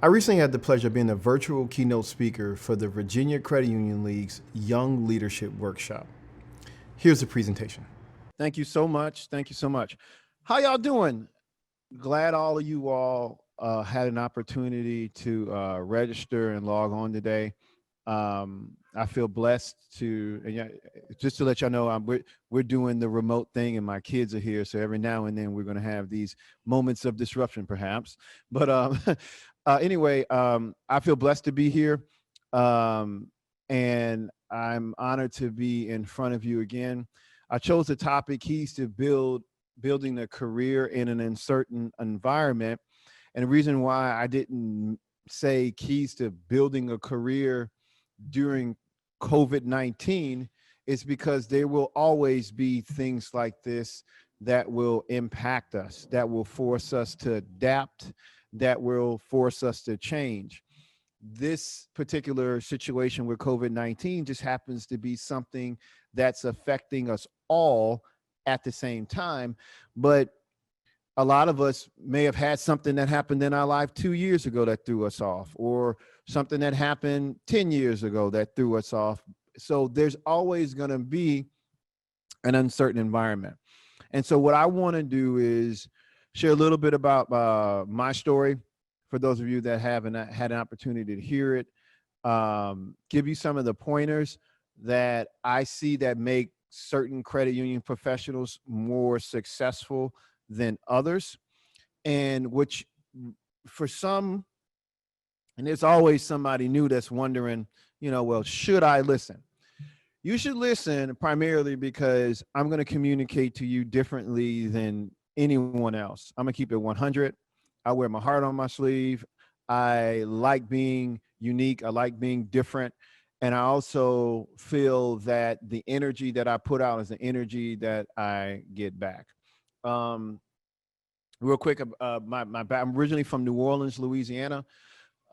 I recently had the pleasure of being a virtual keynote speaker for the Virginia Credit Union League's Young Leadership Workshop. Here's the presentation. Thank you so much. Thank you so much. How y'all doing? Glad all of you all had an opportunity to register and log on today. I feel blessed to, and yeah, just to let y'all know, we're doing the remote thing, and my kids are here. So every now and then we're going to have these moments of disruption, perhaps. But anyway, I feel blessed to be here, and I'm honored to be in front of you again. I chose the topic keys to building a career in an uncertain environment. And the reason why I didn't say keys to building a career during COVID-19 is because there will always be things like this that will impact us, that will force us to adapt, that will force us to change. This particular situation with COVID-19 just happens to be something that's affecting us all at the same time. But a lot of us may have had something that happened in our life 2 years ago that threw us off, or something that happened 10 years ago that threw us off. So there's always going to be an uncertain environment. And so what I want to do is share a little bit about my story for those of you that haven't had an opportunity to hear it, give you some of the pointers that I see that make certain credit union professionals more successful than others, and which for some, and there's always somebody new that's wondering, well, should I listen? You should listen primarily because I'm going to communicate to you differently than anyone else. I'm going to keep it 100. I wear my heart on my sleeve. I like being unique. I like being different. And I also feel that the energy that I put out is the energy that I get back. Real quick, I'm originally from New Orleans, Louisiana.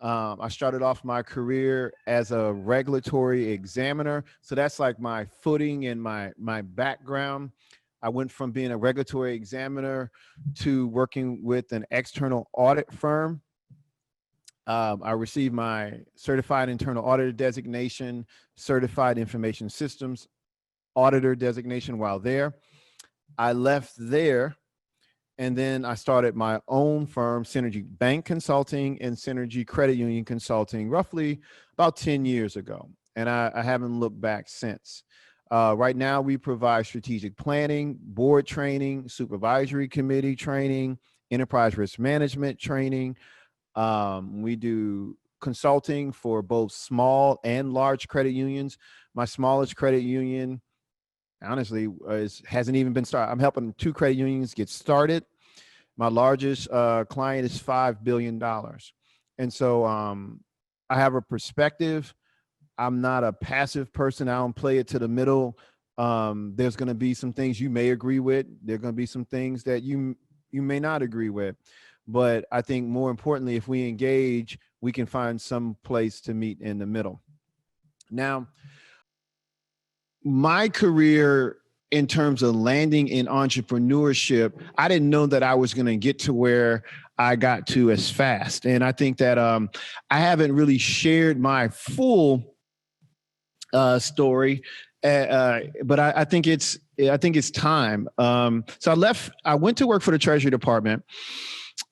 I started off my career as a regulatory examiner. So that's like my footing and my background. I went from being a regulatory examiner to working with an external audit firm. I received my certified internal auditor designation, certified information systems auditor designation while there. I left there, and then I started my own firm, Synergy Bank Consulting and Synergy Credit Union Consulting, roughly about 10 years ago. And I haven't looked back since. Right now, we provide strategic planning, board training, supervisory committee training, enterprise risk management training. We do consulting for both small and large credit unions. My smallest credit union, honestly, hasn't even been started. I'm helping 2 credit unions get started. My largest client is $5 billion. And so I have a perspective. I'm not a passive person. I don't play it to the middle. There's going to be some things you may agree with. There are going to be some things that you may not agree with. But I think more importantly, if we engage, we can find some place to meet in the middle. Now, my career in terms of landing in entrepreneurship, I didn't know that I was going to get to where I got to as fast. And I think that I haven't really shared my full story, but I think it's time. So I went to work for the Treasury Department,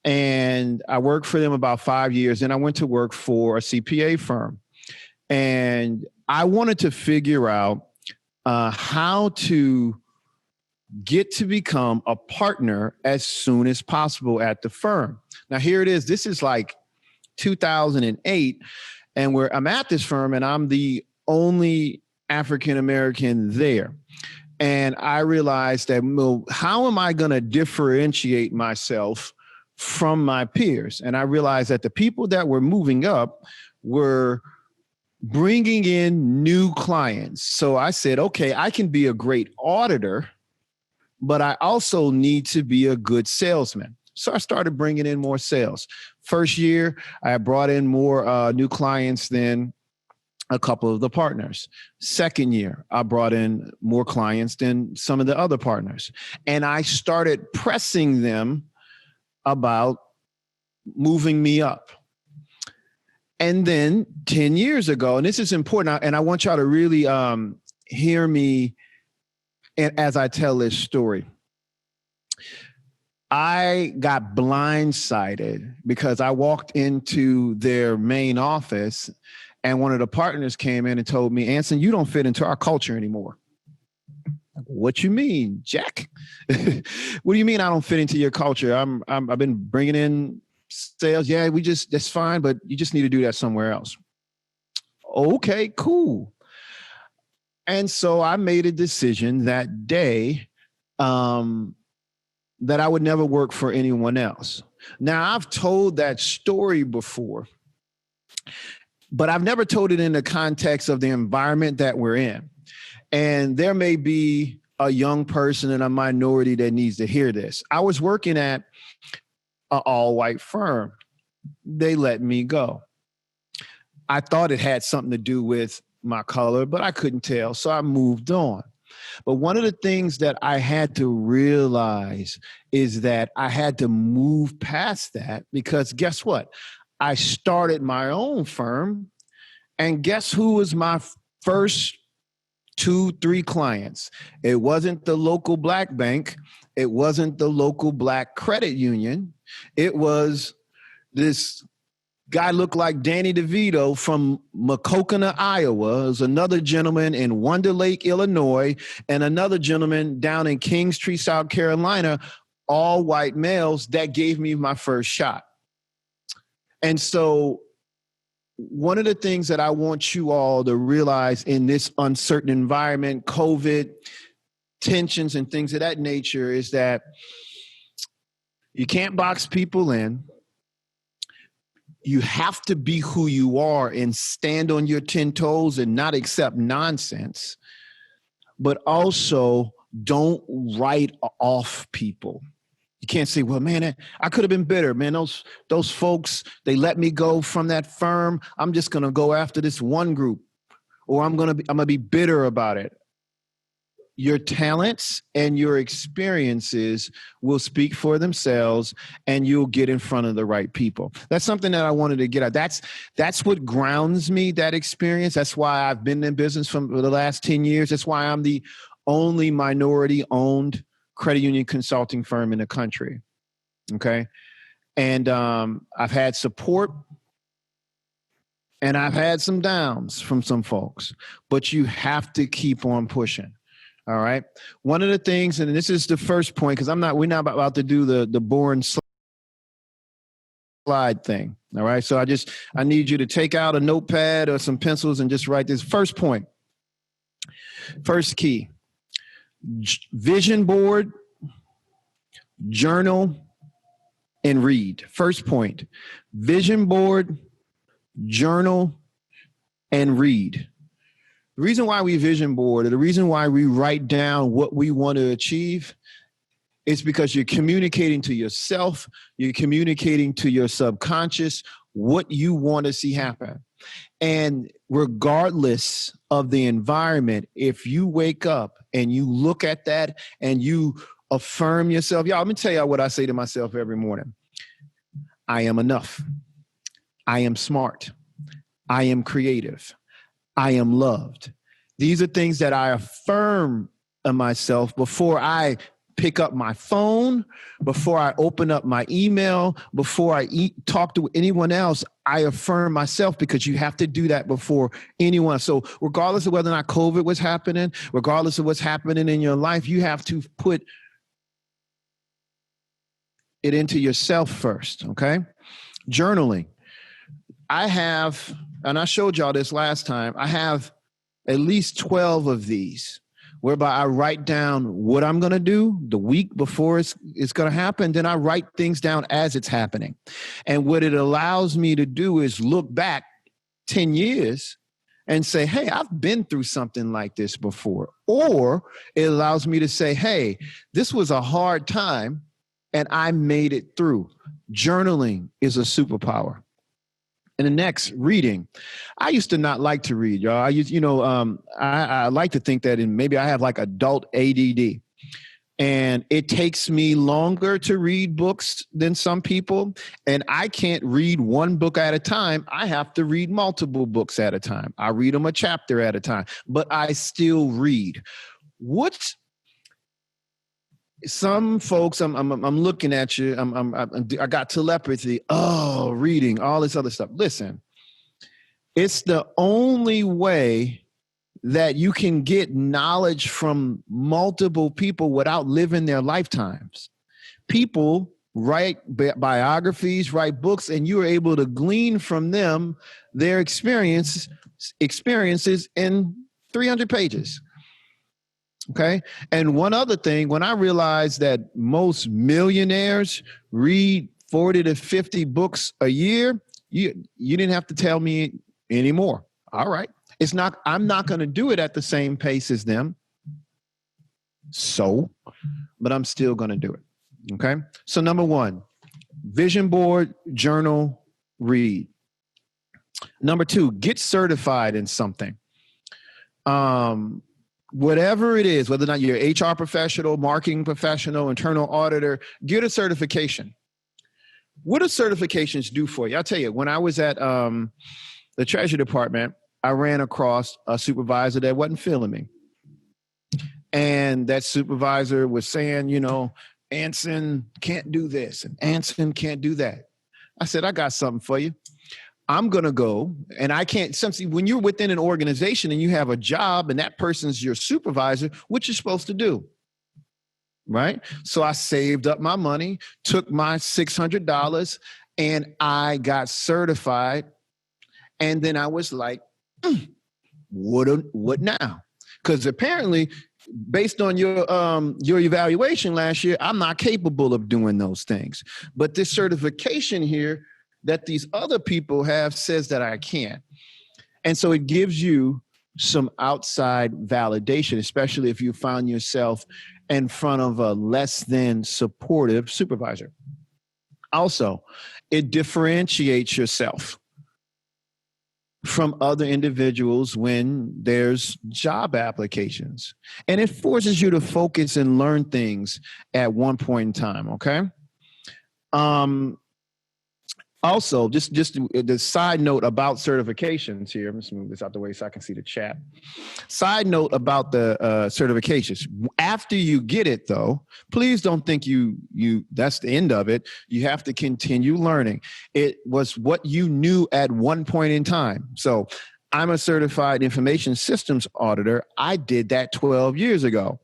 and I worked for them about 5 years. And I went to work for a CPA firm, and I wanted to figure out how to get to become a partner as soon as possible at the firm. Now, here it is. This is like 2008, and where I'm at this firm, and I'm the only African-American there. And I realized that, well, how am I going to differentiate myself from my peers? And I realized that the people that were moving up were bringing in new clients. So I said, okay, I can be a great auditor, but I also need to be a good salesman. So I started bringing in more sales. First year, I brought in more new clients than a couple of the partners. Second year, I brought in more clients than some of the other partners. And I started pressing them about moving me up. And then 10 years ago, and this is important, and I want y'all to really hear me as I tell this story. I got blindsided because I walked into their main office and one of the partners came in and told me, Anson, you don't fit into our culture anymore. What you mean, Jack? What do you mean I don't fit into your culture? I've been bringing in sales. Yeah, that's fine, but you just need to do that somewhere else. Okay, cool. And so I made a decision that day that I would never work for anyone else. Now, I've told that story before, but I've never told it in the context of the environment that we're in. And there may be a young person in a minority that needs to hear this. I was working at an all-white firm. They let me go. I thought it had something to do with my color, but I couldn't tell, so I moved on. But one of the things that I had to realize is that I had to move past that, because guess what? I started my own firm, and guess who was my first 2-3 clients? It wasn't the local black bank. It wasn't the local black credit union. It was this guy looked like Danny DeVito from Macoconah, Iowa. There's another gentleman in Wonder Lake, Illinois, and another gentleman down in Kingstree, South Carolina, all white males. That gave me my first shot. And so one of the things that I want you all to realize in this uncertain environment, COVID, tensions and things of that nature, is that you can't box people in. You have to be who you are and stand on your 10 toes and not accept nonsense, but also don't write off people. You can't say, well, man, I could have been better, man. Those folks, they let me go from that firm. I'm just going to go after this one group, or I'm going to be bitter about it. Your talents and your experiences will speak for themselves, and you'll get in front of the right people. That's something that I wanted to get at. That's what grounds me, that experience. That's why I've been in business for the last 10 years. That's why I'm the only minority-owned credit union consulting firm in the country. Okay. And I've had support, and I've had some downs from some folks, but you have to keep on pushing. All right. One of the things, and this is the first point, because we're not about to do the boring slide thing. All right. So I need you to take out a notepad or some pencils and just write this first point. First key: vision board, journal, and read. First point: vision board, journal, and read. The reason why we vision board, or the reason why we write down what we want to achieve, is because you're communicating to yourself, you're communicating to your subconscious what you want to see happen. And regardless of the environment, if you wake up and you look at that and you affirm yourself, y'all, let me tell y'all what I say to myself every morning. I am enough. I am smart. I am creative. I am loved. These are things that I affirm of myself before I pick up my phone, before I open up my email, before I talk to anyone else. I affirm myself, because you have to do that before anyone. So regardless of whether or not COVID was happening, regardless of what's happening in your life, you have to put it into yourself first, okay? Journaling. I have, and I showed y'all this last time, I have at least 12 of these, whereby I write down what I'm going to do the week before it's going to happen. Then I write things down as it's happening. And what it allows me to do is look back 10 years and say, hey, I've been through something like this before. Or it allows me to say, hey, this was a hard time and I made it through. Journaling is a superpower. And the next, reading. I used to not like to read, y'all. I like to think that maybe I have like adult ADD. And it takes me longer to read books than some people. And I can't read one book at a time. I have to read multiple books at a time. I read them a chapter at a time, but I still read. What's some folks? I'm looking at you. I got telepathy. Oh, reading all this other stuff. Listen, it's the only way that you can get knowledge from multiple people without living their lifetimes. People write biographies, write books, and you are able to glean from them their experiences in 300 pages. Okay. And one other thing, when I realized that most millionaires read 40 to 50 books a year, you didn't have to tell me anymore. All right. I'm not going to do it at the same pace as them. But I'm still going to do it. Okay. So number one, vision board, journal, read. Number two, get certified in something. Whatever it is, whether or not you're an HR professional, marketing professional, internal auditor, get a certification. What do certifications do for you? I'll tell you, when I was at the Treasury Department, I ran across a supervisor that wasn't feeling me. And that supervisor was saying, Anson can't do this and Anson can't do that. I said, I got something for you. I'm going to go, and I can't, when you're within an organization and you have a job and that person's your supervisor, what you're supposed to do, right? So I saved up my money, took my $600, and I got certified. And then I was like, what now? Because apparently, based on your evaluation last year, I'm not capable of doing those things. But this certification here that these other people have says that I can. And so it gives you some outside validation, especially if you found yourself in front of a less than supportive supervisor. Also, it differentiates yourself from other individuals when there's job applications. And it forces you to focus and learn things at one point in time, okay? Also, just the side note about certifications here. Let's move this out the way so I can see the chat. Side note about the certifications. After you get it, though, please don't think you that's the end of it. You have to continue learning. It was what you knew at one point in time. So I'm a certified information systems auditor. I did that 12 years ago.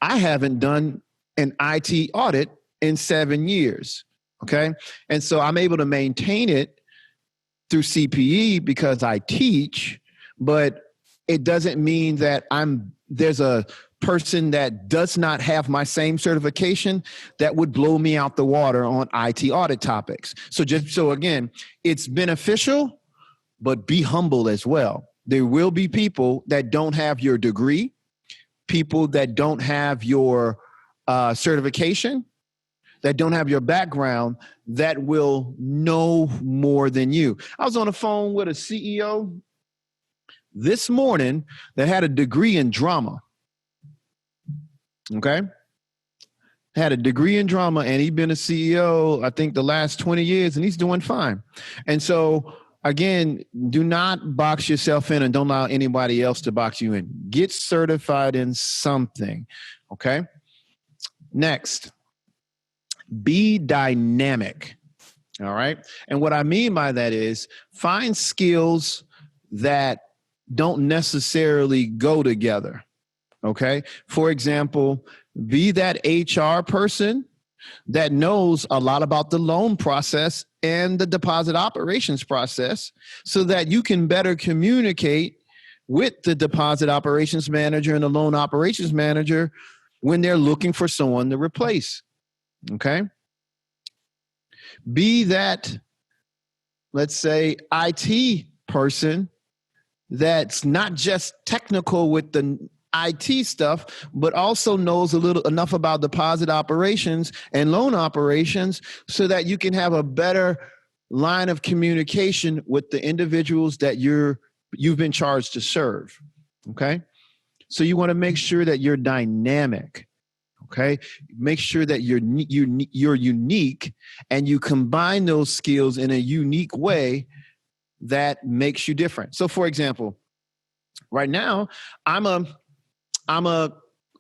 I haven't done an IT audit in 7 years. Okay. And so I'm able to maintain it through CPE because I teach, but it doesn't mean that there's a person that does not have my same certification that would blow me out the water on IT audit topics. So again, it's beneficial, but be humble as well. There will be people that don't have your degree, people that don't have your certification, that don't have your background, that will know more than you. I was on the phone with a CEO this morning that had a degree in drama. Okay? Had a degree in drama, and he'd been a CEO, I think, the last 20 years, and he's doing fine. And so, again, do not box yourself in and don't allow anybody else to box you in. Get certified in something. Okay? Next. Be dynamic. All right. And what I mean by that is find skills that don't necessarily go together. Okay. For example, be that HR person that knows a lot about the loan process and the deposit operations process so that you can better communicate with the deposit operations manager and the loan operations manager when they're looking for someone to replace. Okay. Be that, let's say, IT person that's not just technical with the IT stuff, but also knows enough about deposit operations and loan operations so that you can have a better line of communication with the individuals that you've been charged to serve. Okay. So you want to make sure that you're dynamic. Okay. Make sure that you're unique and you combine those skills in a unique way that makes you different. So for example, right now, I'm a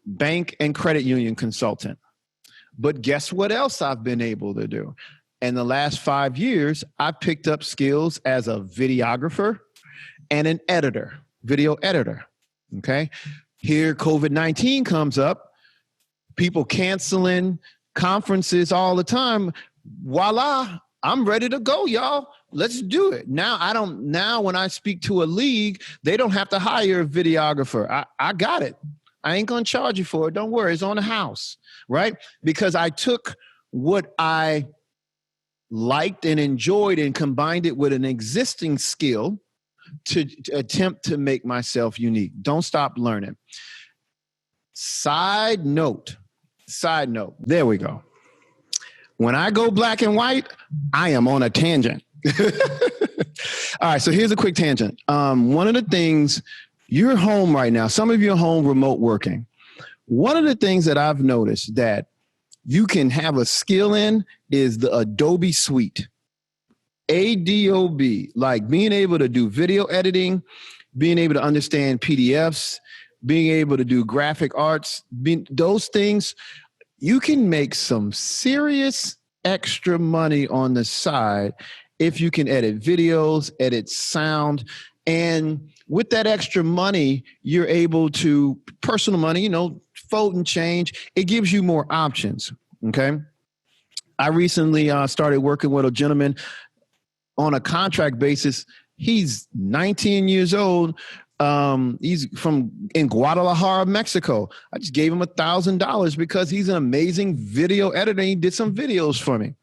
bank and credit union consultant. But guess what else I've been able to do? In the last 5 years, I picked up skills as a videographer and an editor, video editor. Okay. Here, COVID-19 comes up, people canceling conferences all the time. Voila, I'm ready to go, y'all. Let's do it. Now when I speak to a league, they don't have to hire a videographer. I got it. I ain't going to charge you for it. Don't worry. It's on the house, right? Because I took what I liked and enjoyed and combined it with an existing skill to attempt to make myself unique. Don't stop learning. Side note. There we go. When I go black and white, I am on a tangent. All right. So here's a quick tangent. One of the things, you're home right now. Some of you are home remote working. One of the things that I've noticed that you can have a skill in is the Adobe suite. ADOB, like being able to do video editing, being able to understand PDFs, being able to do graphic arts, those things, you can make some serious extra money on the side if you can edit videos, edit sound. And with that extra money, you're able to, personal money, fold and change. It gives you more options, okay? I recently started working with a gentleman on a contract basis. He's 19 years old. He's in Guadalajara, Mexico. I just gave him $1,000 because he's an amazing video editor. He did some videos for me,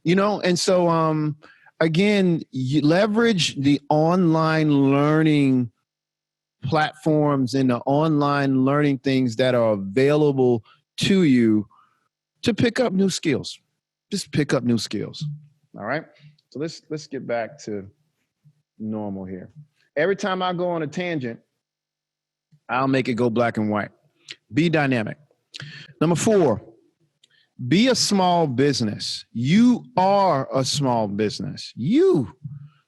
and so, again, you leverage the online learning platforms and the online learning things that are available to you to pick up new skills. Just pick up new skills. All right. So let's get back to normal here. Every time I go on a tangent, I'll make it go black and white. Be dynamic. Number 4, be a small business. You are a small business. You're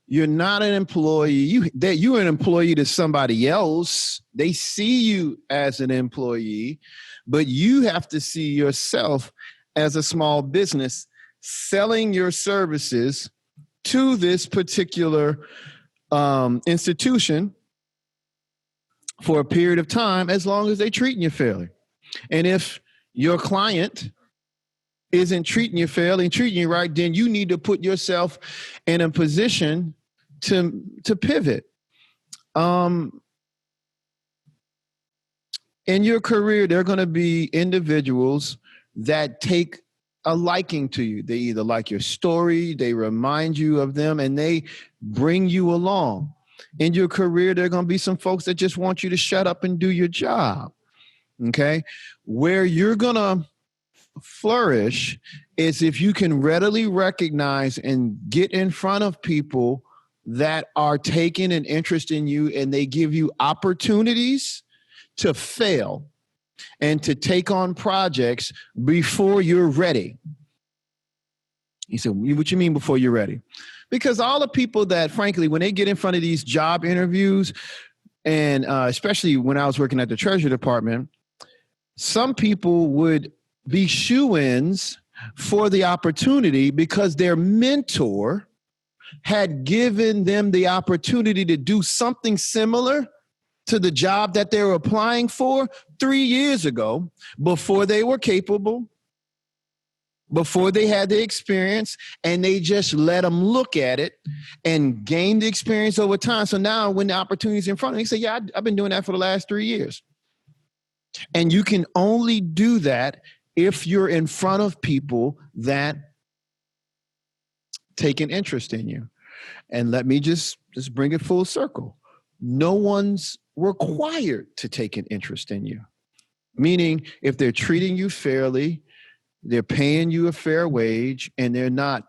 not an employee. You're an employee to somebody else. They see you as an employee, but you have to see yourself as a small business selling your services to this particular institution for a period of time, as long as they're treating you fairly. And if your client isn't treating you fairly and treating you right, then you need to put yourself in a position to pivot. In your career, there are going to be individuals that take a liking to you. They either like your story, they remind you of them, and they bring you along. In your career, there are going to be some folks that just want you to shut up and do your job. Okay? Where you're going to flourish is if you can readily recognize and get in front of people that are taking an interest in you, and they give you opportunities to fail and to take on projects before you're ready. He said, what you mean before you're ready? Because all the people that, frankly, when they get in front of these job interviews, and especially when I was working at the Treasury Department, some people would be shoo-ins for the opportunity because their mentor had given them the opportunity to do something similar to the job that they were applying for 3 years ago, before they were capable, before they had the experience, and they just let them look at it and gain the experience over time. So now when the opportunity is in front of them, they say, yeah, I've been doing that for the last 3 years. And you can only do that if you're in front of people that take an interest in you. And let me just bring it full circle. No one's required to take an interest in you. Meaning, if they're treating you fairly, they're paying you a fair wage, and they're not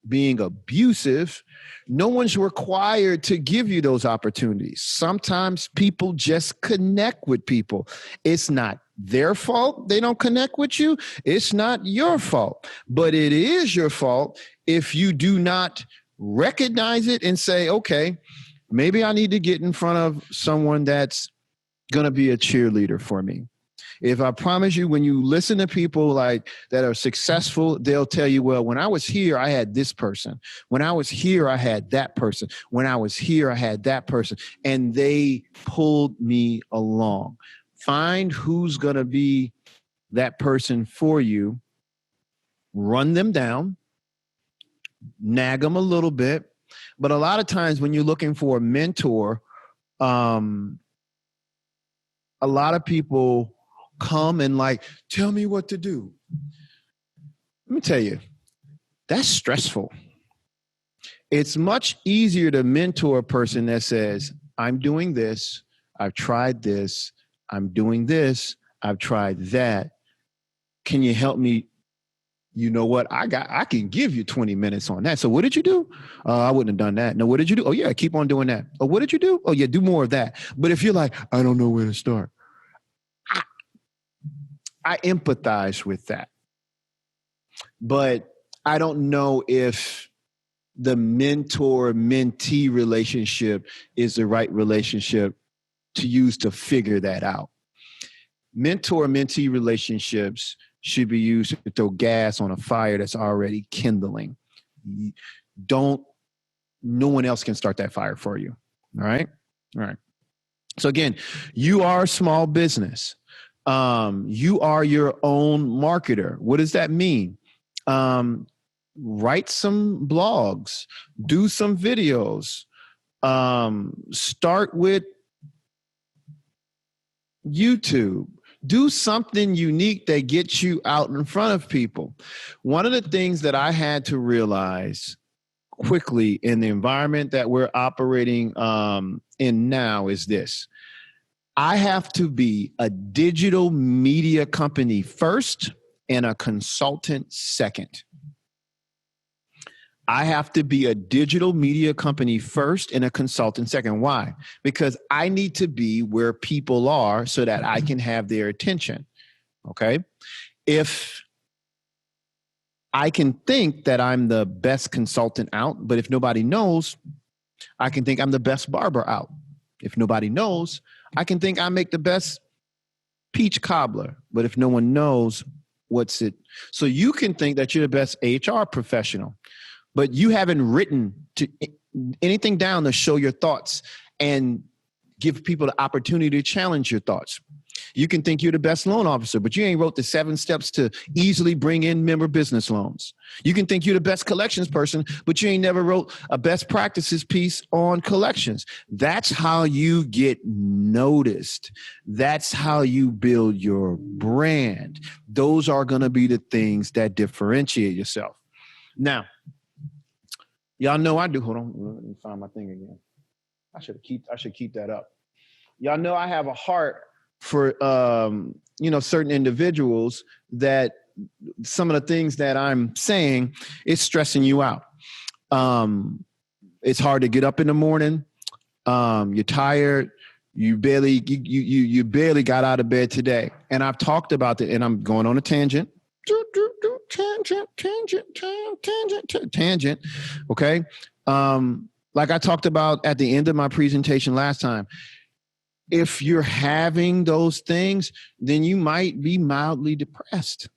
being abusive, no one's required to give you those opportunities. Sometimes people just connect with people. It's not their fault they don't connect with you. It's not your fault, but it is your fault if you do not recognize it and say, okay, maybe I need to get in front of someone that's going to be a cheerleader for me. If I promise you, when you listen to people like that are successful, they'll tell you, well, when I was here, I had this person. When I was here, I had that person. When I was here, I had that person. And they pulled me along. Find who's going to be that person for you. Run them down. Nag them a little bit. But a lot of times when you're looking for a mentor, a lot of people come and like, tell me what to do. Let me tell you, that's stressful. It's much easier to mentor a person that says, I'm doing this, I've tried this, I'm doing this, I've tried that. Can you help me? You know what? I can give you 20 minutes on that. So what did you do? I wouldn't have done that. No, what did you do? Oh yeah, keep on doing that. Oh, what did you do? Oh yeah, do more of that. But if you're like, I don't know where to start, I empathize with that. But I don't know if the mentor-mentee relationship is the right relationship to use to figure that out. Mentor-mentee relationships should be used to throw gas on a fire that's already kindling. No one else can start that fire for you. All right? All right. So again, you are a small business. You are your own marketer. What does that mean? Write some blogs, do some videos, start with YouTube. Do something unique that gets you out in front of people. One of the things that I had to realize quickly in the environment that we're operating in now is this. I have to be a digital media company first and a consultant second. I have to be a digital media company first and a consultant second. Why? Because I need to be where people are so that I can have their attention. Okay? If I can think that I'm the best consultant out, but if nobody knows, I can think I'm the best barber out. If nobody knows, I can think I make the best peach cobbler, but if no one knows, what's it? So you can think that you're the best HR professional, but you haven't written anything down to show your thoughts and give people the opportunity to challenge your thoughts. You can think you're the best loan officer, but you ain't wrote the 7 steps to easily bring in member business loans. You can think you're the best collections person, but you ain't never wrote a best practices piece on collections. That's how you get noticed. That's how you build your brand. Those are going to be the things that differentiate yourself. Now, y'all know I do. Hold on, let me find my thing again. I should keep that up. Y'all know I have a heart for certain individuals that some of the things that I'm saying is stressing you out. It's hard to get up in the morning. You're tired. You barely got out of bed today. And I've talked about it, and I'm going on a tangent. Tangent. Okay. Like I talked about at the end of my presentation last time, if you're having those things, then you might be mildly depressed.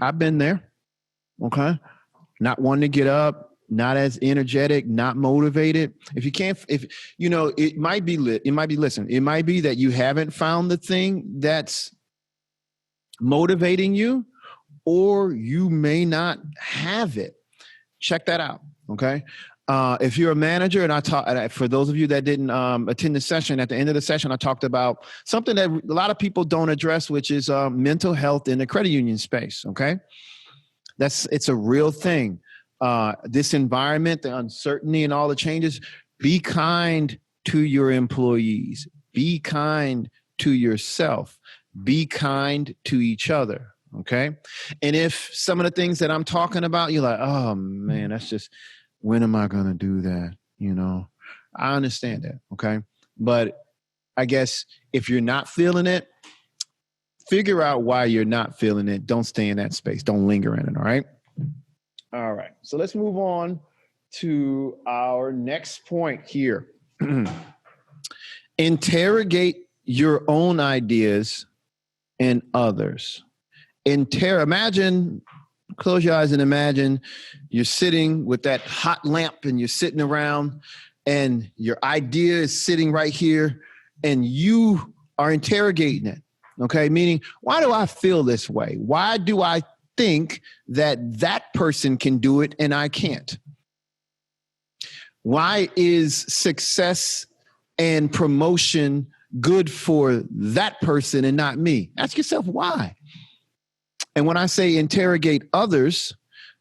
I've been there. Okay. Not wanting to get up, not as energetic, not motivated. If you can't, it might be it might be that you haven't found the thing that's motivating you, or you may not have it. Check that out. Okay. If you're a manager, and for those of you that didn't attend the session, at the end of the session, I talked about something that a lot of people don't address, which is mental health in the credit union space. Okay. It's a real thing. This environment, the uncertainty and all the changes, be kind to your employees, be kind to yourself, be kind to each other. Okay. And if some of the things that I'm talking about, you're like, oh man, that's just, when am I going to do that? I understand that. Okay. But I guess if you're not feeling it, Figure out why you're not feeling it. Don't stay in that space. Don't linger in it. All right. All right. So let's move on to our next point here. Interrogate your own ideas and others. Close your eyes and imagine you're sitting with that hot lamp and you're sitting around and your idea is sitting right here and you are interrogating it. Okay. Meaning, why do I feel this way? Why do I think that person can do it and I can't? Why is success and promotion good for that person and not me? Ask yourself why. And when I say interrogate others,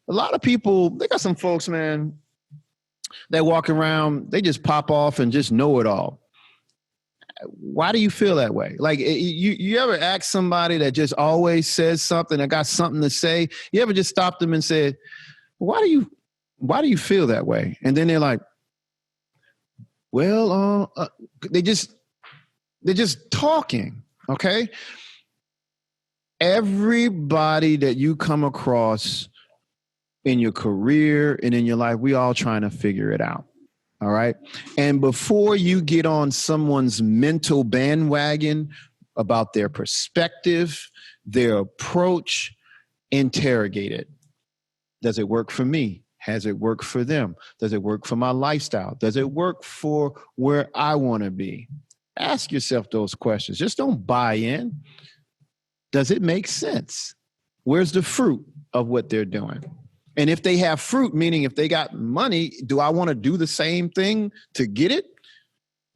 a lot of people, they got some folks, man, that walk around, they just pop off and just know it all. Why do you feel that way? Like you ever ask somebody that just always says something, that got something to say? You ever just stopped them and said, why do you feel that way? And then they're like, well, they're just talking. Okay. Everybody that you come across in your career and in your life, we all trying to figure it out. All right. And before you get on someone's mental bandwagon about their perspective, their approach, interrogate it. Does it work for me? Has it worked for them? Does it work for my lifestyle? Does it work for where I want to be? Ask yourself those questions. Just don't buy in. Does it make sense? Where's the fruit of what they're doing? And if they have fruit, meaning if they got money, do I want to do the same thing to get it?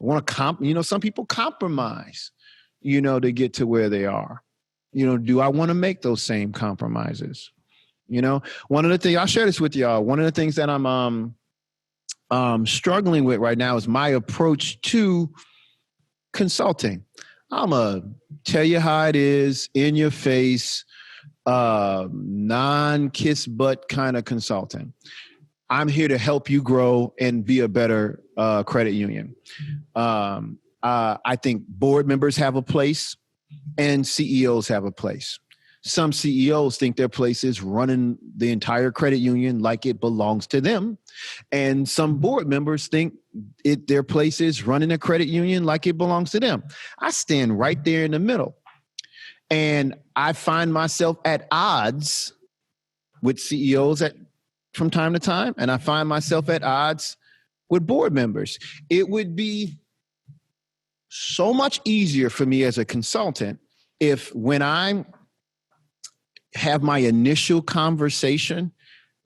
I want to some people compromise, to get to where they are. Do I want to make those same compromises? One of the things, I'll share this with y'all. One of the things that I'm struggling with right now is my approach to consulting. I'm going to tell you how it is, in your face, non-kiss butt kind of consulting. I'm here to help you grow and be a better credit union. I think board members have a place and CEOs have a place. Some CEOs think their place is running the entire credit union like it belongs to them. And some board members think their place is running a credit union like it belongs to them. I stand right there in the middle. And I find myself at odds with CEOs from time to time. And I find myself at odds with board members. It would be so much easier for me as a consultant if when I have my initial conversation,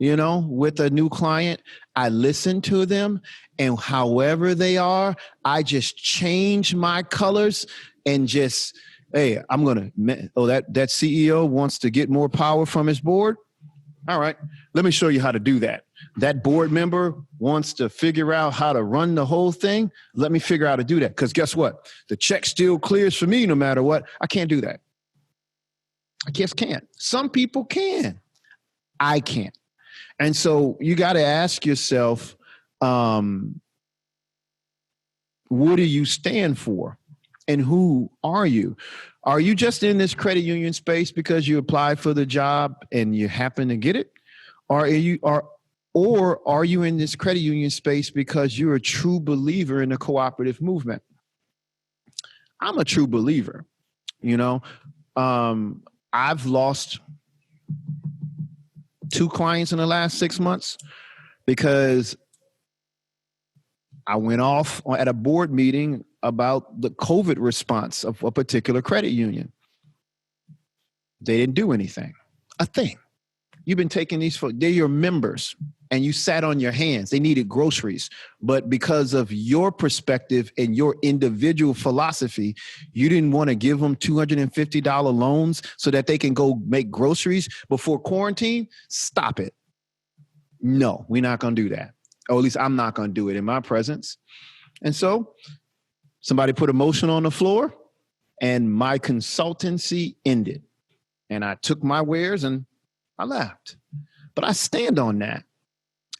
with a new client, I listen to them, and however they are, I just change my colors and just, hey, that CEO wants to get more power from his board. All right, let me show you how to do that. That board member wants to figure out how to run the whole thing. Let me figure out how to do that. Because guess what? The check still clears for me no matter what. I can't do that. I just can't. Some people can. I can't. And so you got to ask yourself, what do you stand for? And who are you? Are you just in this credit union space because you applied for the job and you happen to get it? Or are you in this credit union space because you're a true believer in the cooperative movement? I'm a true believer. I've lost 2 clients in the last 6 months because I went off at a board meeting about the COVID response of a particular credit union. They didn't do anything, a thing. You've been taking these folks, they're your members, and you sat on your hands. They needed groceries. But because of your perspective and your individual philosophy, you didn't want to give them $250 loans so that they can go make groceries before quarantine. Stop it. No, we're not going to do that. Or at least I'm not going to do it in my presence. And so somebody put a motion on the floor and my consultancy ended. And I took my wares and I left. But I stand on that.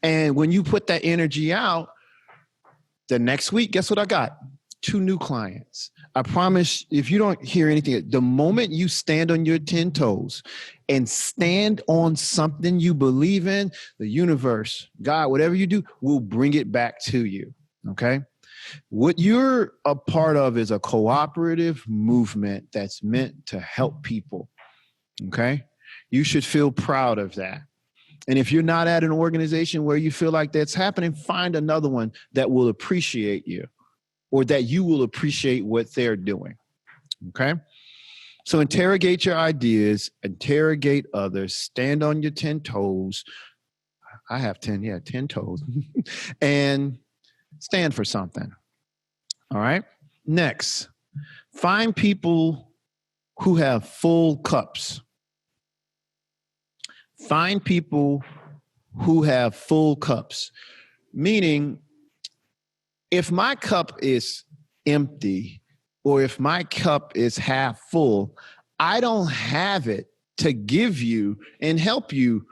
And when you put that energy out, the next week, guess what I got? 2 new clients. I promise, if you don't hear anything, the moment you stand on your 10 toes and stand on something you believe in, the universe, God, whatever you do, will bring it back to you. Okay. What you're a part of is a cooperative movement that's meant to help people. Okay. You should feel proud of that. And if you're not at an organization where you feel like that's happening, find another one that will appreciate you, or that you will appreciate what they're doing. Okay. So interrogate your ideas, interrogate others, stand on your 10 toes. I have 10 toes, and stand for something. All right. Next, find people who have full cups. Find people who have full cups, meaning if my cup is empty or if my cup is half full, I don't have it to give you and help you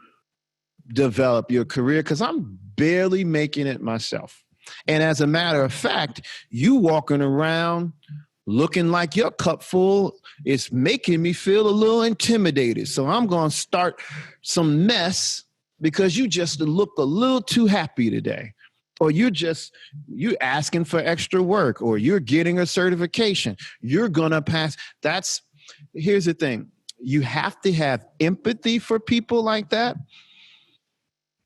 develop your career because I'm barely making it myself. And as a matter of fact, you walking around looking like your cup full is making me feel a little intimidated. So I'm going to start some mess because you just look a little too happy today. Or you're asking for extra work, or you're getting a certification. You're going to pass. Here's the thing. You have to have empathy for people like that,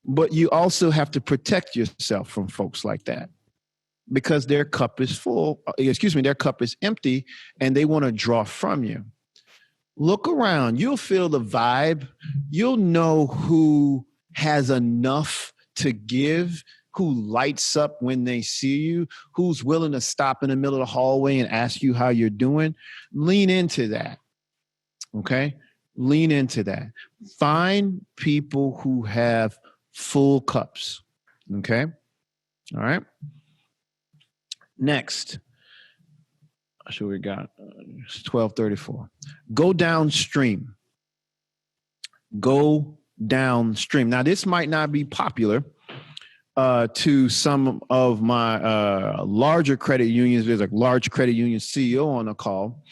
but you also have to protect yourself from folks like that because their cup is their cup is empty and they want to draw from you. Look around. You'll feel the vibe. You'll know who has enough to give, who lights up when they see you, who's willing to stop in the middle of the hallway and ask you how you're doing. Lean into that. Okay? Lean into that. Find people who have full cups. Okay? All right? Next. So we got 1234. Go downstream. Go downstream. Now, this might not be popular to some of my larger credit unions. There's a large credit union CEO on the call.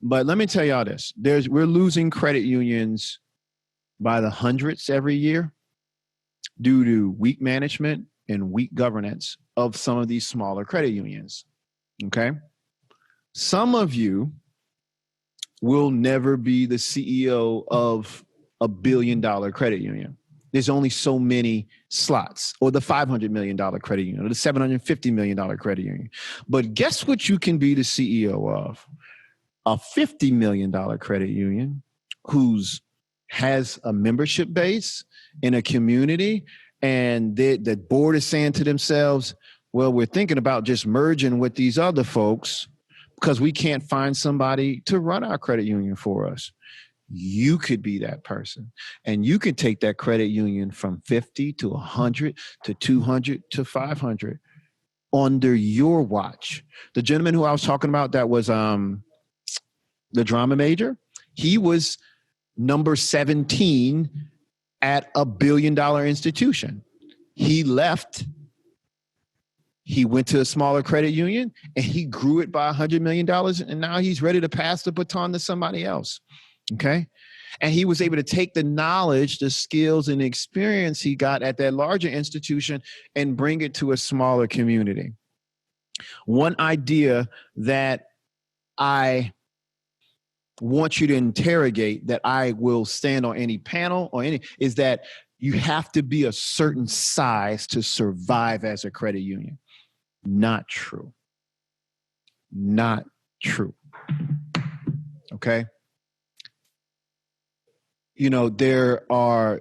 But let me tell y'all this. We're losing credit unions by the hundreds every year due to weak management and weak governance of some of these smaller credit unions. Okay? Some of you will never be the CEO of a $1 billion credit union. There's only so many slots, or the $500 million credit union, or the $750 million credit union. But guess what you can be the CEO of? A $50 million credit union has a membership base in a community, and the board is saying to themselves, well, we're thinking about just merging with these other folks because we can't find somebody to run our credit union for us. You could be that person, and you could take that credit union from 50 to 100 to 200 to 500 under your watch. The gentleman who I was talking about that was the drama major, he was number 17 at a $1 billion institution. He left. He went to a smaller credit union and he grew it by $100 million. And now he's ready to pass the baton to somebody else. Okay. And he was able to take the knowledge, the skills, and the experience he got at that larger institution and bring it to a smaller community. One idea that I want you to interrogate, that I will stand on any panel or any, is that you have to be a certain size to survive as a credit union. Not true. Not true. Okay. You know, there are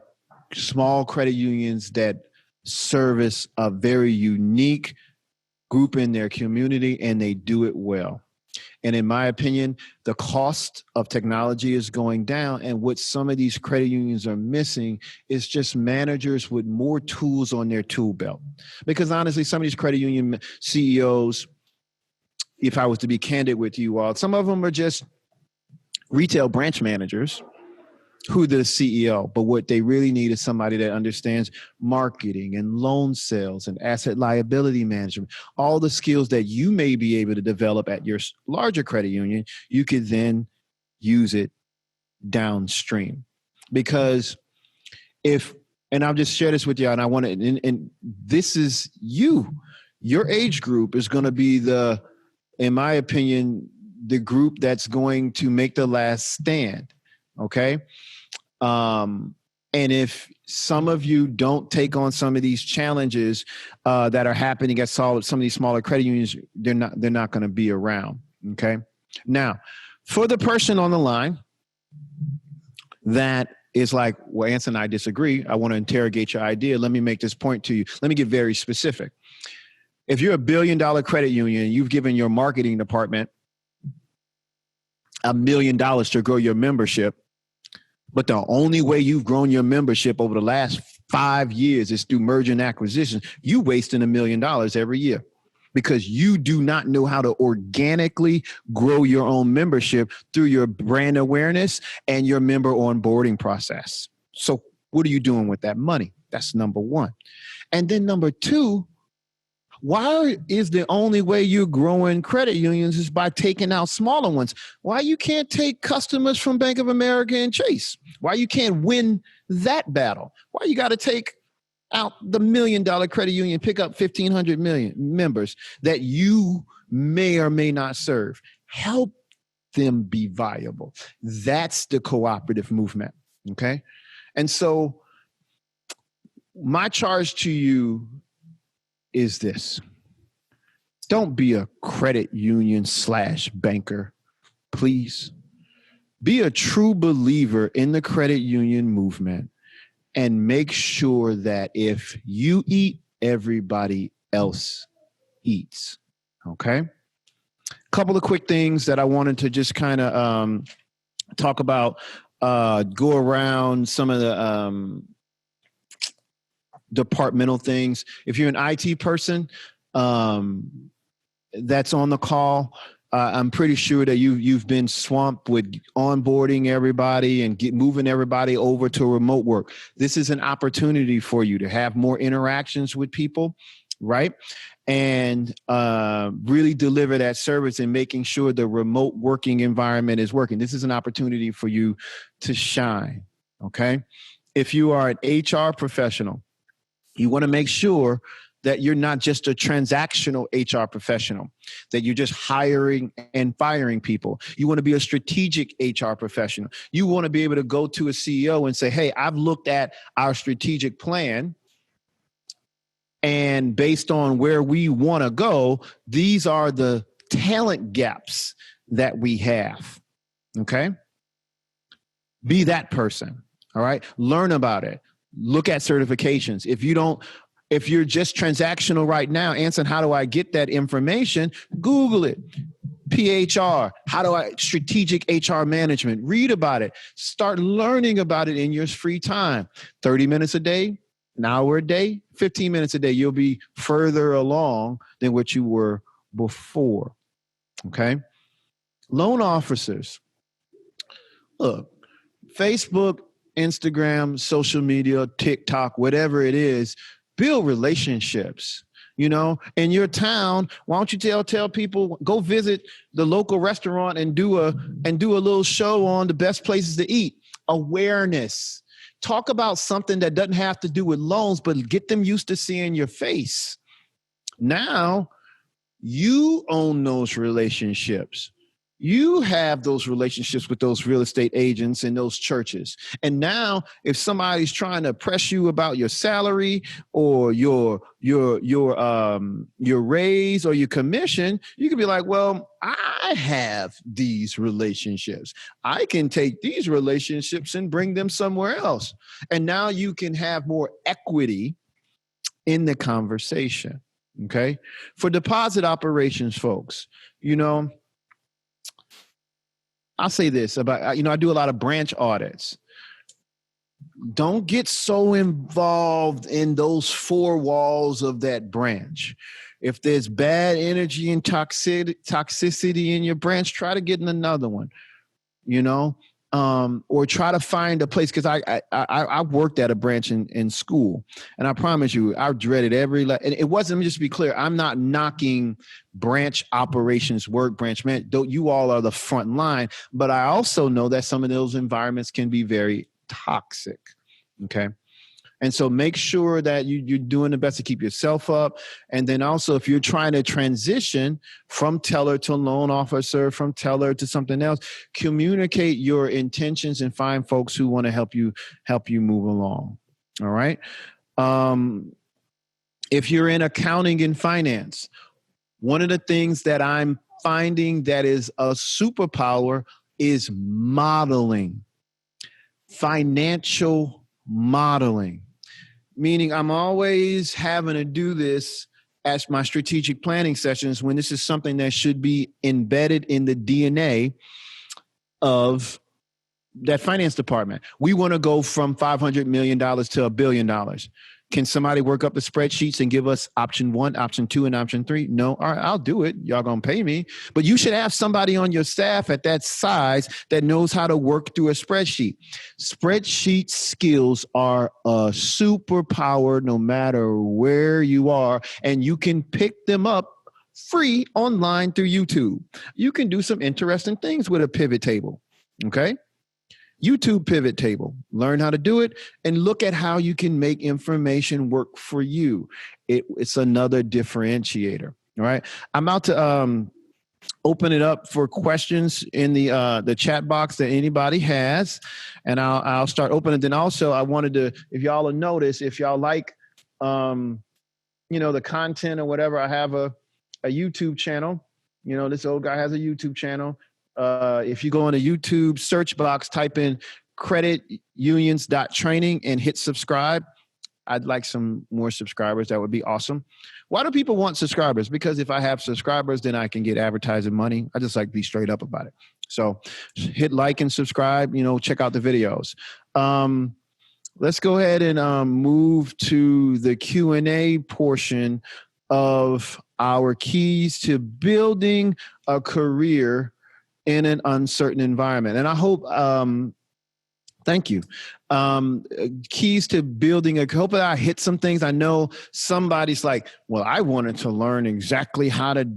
small credit unions that service a very unique group in their community, and they do it well. And in my opinion, the cost of technology is going down. And what some of these credit unions are missing is just managers with more tools on their tool belt. Because honestly, some of these credit union CEOs, if I was to be candid with you all, some of them are just retail branch managers who the CEO, but what they really need is somebody that understands marketing and loan sales and asset liability management. All the skills that you may be able to develop at your larger credit union, you could then use it downstream. Because and I'll just share this with you, and I want to, and this is your age group is going to be in my opinion, the group that's going to make the last stand. Okay. And if some of you don't take on some of these challenges that are happening at some of these smaller credit unions, they're not going to be around. Okay. Now, for the person on the line that is like, well, Anson and I disagree, I want to interrogate your idea. Let me make this point to you. Let me get very specific. If you're $1 billion credit union, you've given your marketing department $1 million to grow your membership, but the only way you've grown your membership over the last 5 years is through merger and acquisition, you wasting $1 million every year because you do not know how to organically grow your own membership through your brand awareness and your member onboarding process. So what are you doing with that money? That's number one. And then number two, why is the only way you're growing credit unions is by taking out smaller ones? Why you can't take customers from Bank of America and Chase? Why you can't win that battle? Why you got to take out the $1 million credit union, pick up 1,500 million members that you may or may not serve? Help them be viable. That's the cooperative movement. Okay. And so my charge to you is this. Don't be a credit union / banker, please. Be a true believer in the credit union movement and make sure that if you eat, everybody else eats. Okay? A couple of quick things that I wanted to just kind of talk about, go around some of the departmental things. If you're an IT person that's on the call, I'm pretty sure that you've been swamped with onboarding everybody and moving everybody over to remote work. This is an opportunity for you to have more interactions with people, right? And really deliver that service and making sure the remote working environment is working. This is an opportunity for you to shine, okay? If you are an HR professional, you want to make sure that you're not just a transactional HR professional, that you're just hiring and firing people. You want to be a strategic HR professional. You want to be able to go to a CEO and say, hey, I've looked at our strategic plan, and based on where we want to go, these are the talent gaps that we have. Okay? Be that person. All right? Learn about it. Look at certifications. If you're just transactional right now, Anson, how do I get that information? Google it. PHR, strategic HR management, read about it. Start learning about it in your free time. 30 minutes a day, an hour a day, 15 minutes a day. You'll be further along than what you were before. Okay? Loan officers. Look, Facebook, Instagram, social media, TikTok, whatever it is, build relationships. You know, in your town, why don't you tell people, go visit the local restaurant and do a little show on the best places to eat. Awareness. Talk about something that doesn't have to do with loans, but get them used to seeing your face. Now you own those relationships. You have those relationships with those real estate agents and those churches. And now if somebody's trying to press you about your salary or your raise or your commission, you can be like, well, I have these relationships. I can take these relationships and bring them somewhere else. And now you can have more equity in the conversation. Okay. For deposit operations folks, you know, I'll say this about, I do a lot of branch audits. Don't get so involved in those four walls of that branch. If there's bad energy and toxicity in your branch, try to get in another one. You know, or try to find a place. Cause I worked at a branch in school, and I promise you, I dreaded and it wasn't, let me just be clear. I'm not knocking branch operations work, branch man, though you all are the front line, but I also know that some of those environments can be very toxic. Okay. And so make sure that you're doing the best to keep yourself up. And then also, if you're trying to transition from teller to loan officer, from teller to something else, communicate your intentions and find folks who want to help you move along. All right. If you're in accounting and finance, one of the things that I'm finding that is a superpower is modeling, financial modeling. Meaning I'm always having to do this as my strategic planning sessions when this is something that should be embedded in the DNA of that finance department. We want to go from $500 million to $1 billion. Can somebody work up the spreadsheets and give us option 1, option 2, and option 3? No. All right, I'll do it. Y'all gonna pay me. But you should have somebody on your staff at that size that knows how to work through a spreadsheet. Spreadsheet skills are a superpower no matter where you are, and you can pick them up free online through YouTube. You can do some interesting things with a pivot table, okay? YouTube pivot table, learn how to do it and look at how you can make information work for you. It's another differentiator. All right. I'm about to open it up for questions in the chat box that anybody has. And I'll start opening. Then also I wanted to, if y'all will notice, if y'all like, the content or whatever, I have a YouTube channel. This old guy has a YouTube channel. If you go in the YouTube search box, type in CreditUnion.Training and hit subscribe. I'd like some more subscribers. That would be awesome. Why do people want subscribers? Because if I have subscribers, then I can get advertising money. I just like to be straight up about it. So hit like and subscribe, check out the videos. Let's go ahead and move to the Q&A portion of our keys to building a career in an uncertain environment. And I hope, thank you. Keys to building hope that I hit some things. I know somebody's like, well, I wanted to learn exactly how to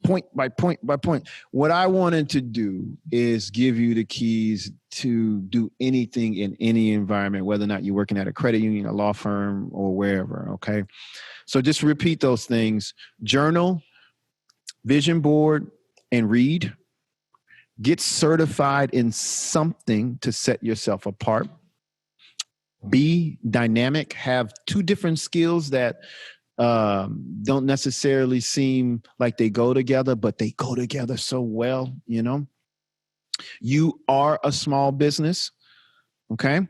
point by point by point. What I wanted to do is give you the keys to do anything in any environment, whether or not you're working at a credit union, a law firm, or wherever, okay? So just repeat those things. Journal, vision board, and read. Get certified in something to set yourself apart. Be dynamic. Have 2 different skills that don't necessarily seem like they go together, but they go together so well, You are a small business, okay?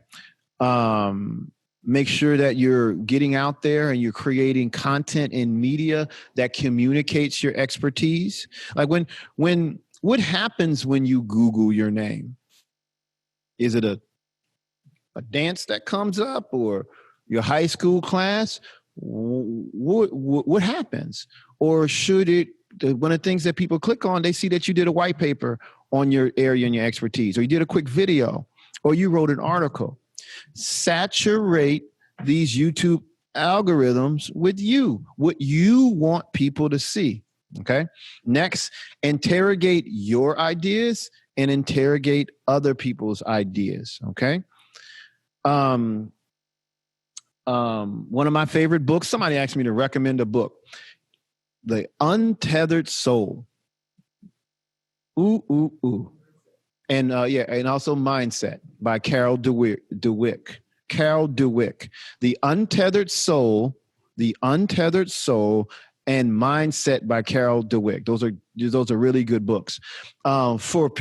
Make sure that you're getting out there and you're creating content in media that communicates your expertise. Like what happens when you Google your name? Is it a dance that comes up or your high school class? What happens? Or should one of the things that people click on, they see that you did a white paper on your area and your expertise, or you did a quick video, or you wrote an article. Saturate these YouTube algorithms with what you want people to see. Okay. Next, interrogate your ideas and interrogate other people's ideas. Okay. One of my favorite books, somebody asked me to recommend a book, The Untethered Soul. Ooh. And and also Mindset by Carol DeWick. Carol DeWick. The Untethered Soul, and Mindset by Carol DeWick. Those are really good books. For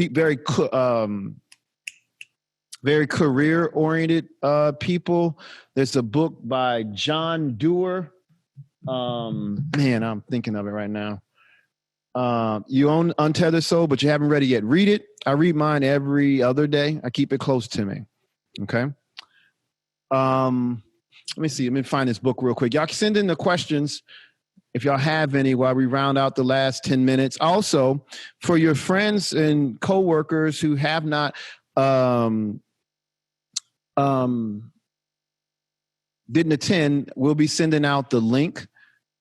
very career-oriented people, there's a book by John Doerr. I'm thinking of it right now. You own Untethered Soul, but you haven't read it yet. Read it. I read mine every other day. I keep it close to me. Okay. Let me see. Let me find this book real quick. Y'all can send in the questions if y'all have any while we round out the last 10 minutes. Also, for your friends and coworkers who have not, um, um, didn't attend, we'll be sending out the link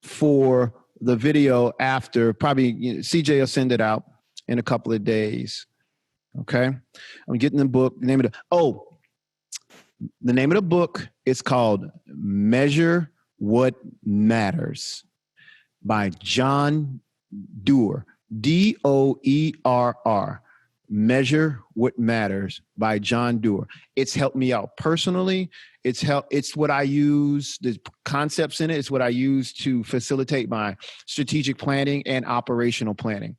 for the video after. Probably CJ will send it out in a couple of days. Okay. I'm getting the book. The name of the book is called Measure What Matters by John Doerr, Doerr. Measure What Matters by John Doerr. It's helped me out personally. It's what I use, the concepts in it. It's what I use to facilitate my strategic planning and operational planning.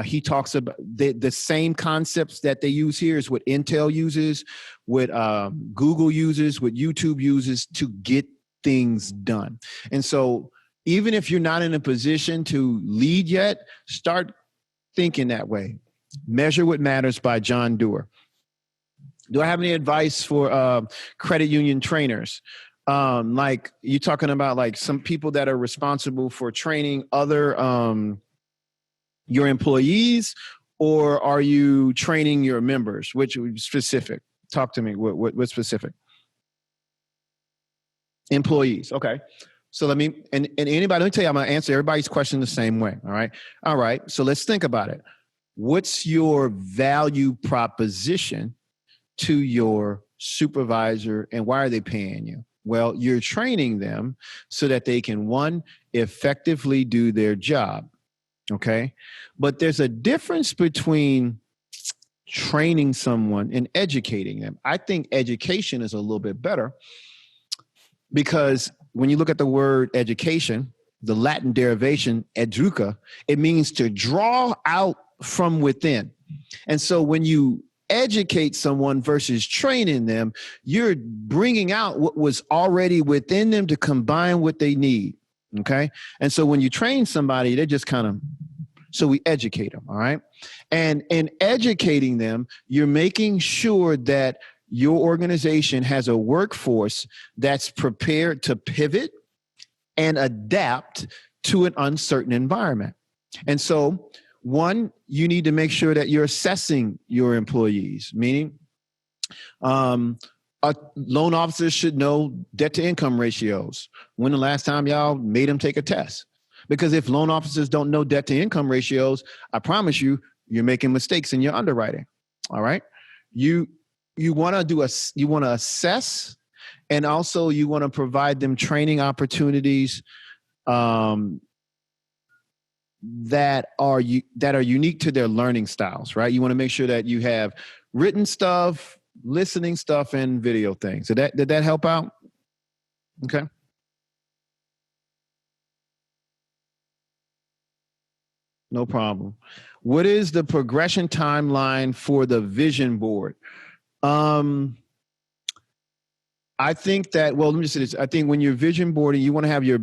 He talks about the same concepts that they use here is what Intel uses, what Google uses, what YouTube uses to get things done. And so even if you're not in a position to lead yet, start thinking that way. Measure What Matters by John Doerr. Do I have any advice for credit union trainers? Like you're talking about like some people that are responsible for training other your employees, or are you training your members? Which specific? Talk to me. What specific? Employees. Okay. So let me, and anybody, let me tell you, I'm going to answer everybody's question the same way. All right. So let's think about it. What's your value proposition to your supervisor, and why are they paying you? Well, you're training them so that they can, one, effectively do their job. Okay. But there's a difference between training someone and educating them. I think education is a little bit better because when you look at the word education, the Latin derivation, educa, it means to draw out from within. And so when you educate someone versus training them, you're bringing out what was already within them to combine what they need. Okay. And so when you train somebody, they just kind of, so we educate them. All right. And in educating them, you're making sure that your organization has a workforce that's prepared to pivot and adapt to an uncertain environment. And so, one, you need to make sure that you're assessing your employees, meaning loan officers should know debt to income ratios. When the last time y'all made them take a test? Because if loan officers don't know debt to income ratios, I promise you, you're making mistakes in your underwriting. All right. You want to assess, and also you want to provide them training opportunities that are unique to their learning styles, right? You want to make sure that you have written stuff, listening stuff, and video things. Did that help out? Okay. No problem. What is the progression timeline for the vision board? I think that, well, let me just say this. I think when you're vision boarding, you want to have your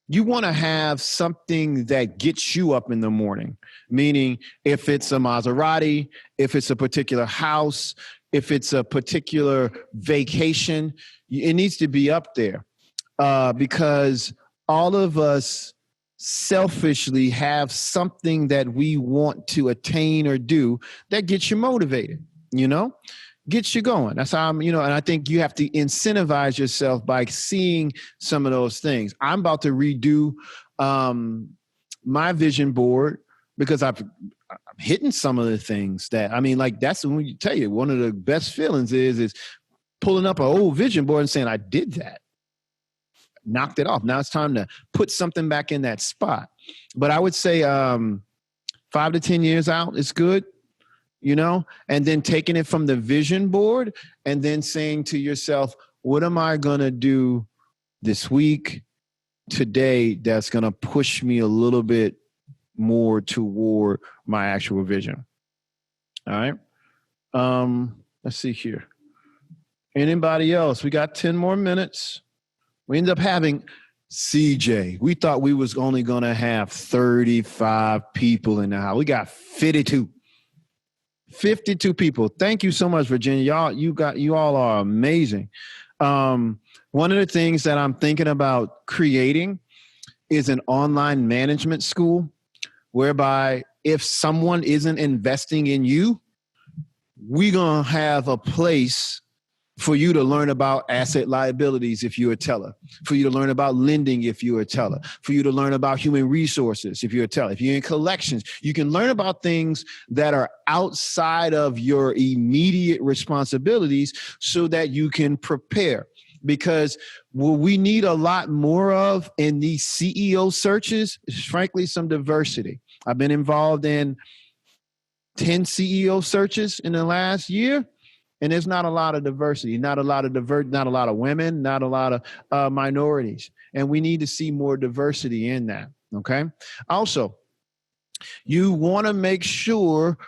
you want to have something that gets you up in the morning, meaning if it's a Maserati, if it's a particular house, if it's a particular vacation, it needs to be up there because all of us selfishly have something that we want to attain or do that gets you motivated, gets you going. That's how and I think you have to incentivize yourself by seeing some of those things. I'm about to redo my vision board because I'm hitting some of the things that, that's when you tell you, one of the best feelings is pulling up an old vision board and saying, I did that. Knocked it off. Now it's time to put something back in that spot. But I would say 5 to 10 years out is good. And then taking it from the vision board and then saying to yourself, what am I going to do this week, today, that's going to push me a little bit more toward my actual vision? All right. Let's see here. Anybody else? We got 10 more minutes. We end up having CJ. We thought we was only going to have 35 people in the house. We got 52 people. Thank you so much, Virginia. You all are amazing. One of the things that I'm thinking about creating is an online management school whereby if someone isn't investing in you, we're going to have a place for you to learn about asset liabilities if you're a teller, for you to learn about lending if you're a teller, for you to learn about human resources if you're a teller. If you're in collections, you can learn about things that are outside of your immediate responsibilities so that you can prepare. Because what we need a lot more of in these CEO searches is, frankly, some diversity. I've been involved in 10 CEO searches in the last year, and there's not a lot of diversity, not a lot of women, not a lot of minorities. And we need to see more diversity in that. Okay. Also, you want to make sure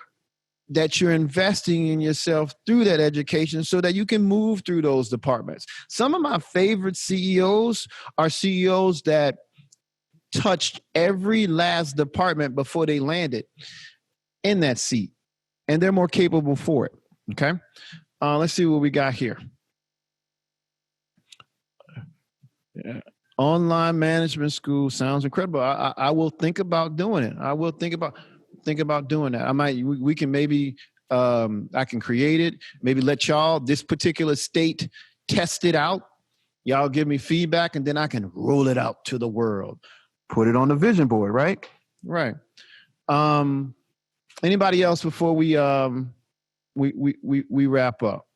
that you're investing in yourself through that education so that you can move through those departments. Some of my favorite CEOs are CEOs that touched every last department before they landed in that seat, and they're more capable for it. Okay. Let's see what we got here. Yeah. Online management school sounds incredible. I will think about doing it. I will think about doing that. I might. We can maybe. I can create it. Maybe let y'all, this particular state, test it out. Y'all give me feedback, and then I can roll it out to the world. Put it on the vision board. Right. Right. Anybody else before we wrap up?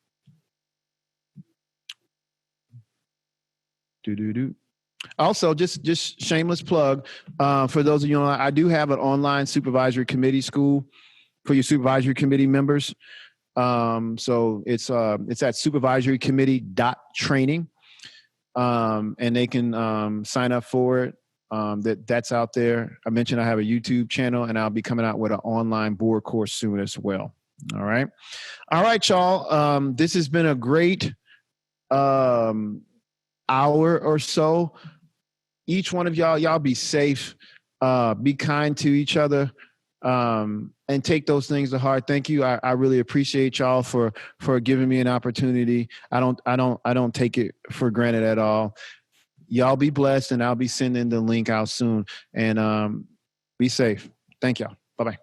Also, just shameless plug for those of you, I do have an online supervisory committee school for your supervisory committee members. So it's at supervisorycommittee.training, and they can sign up for it. That's out there. I mentioned I have a YouTube channel, and I'll be coming out with an online board course soon as well. All right, y'all. This has been a great hour or so. Each one of y'all be safe, be kind to each other, and take those things to heart. Thank you. I really appreciate y'all for giving me an opportunity. I don't take it for granted at all. Y'all be blessed, and I'll be sending the link out soon. And be safe. Thank y'all. Bye-bye.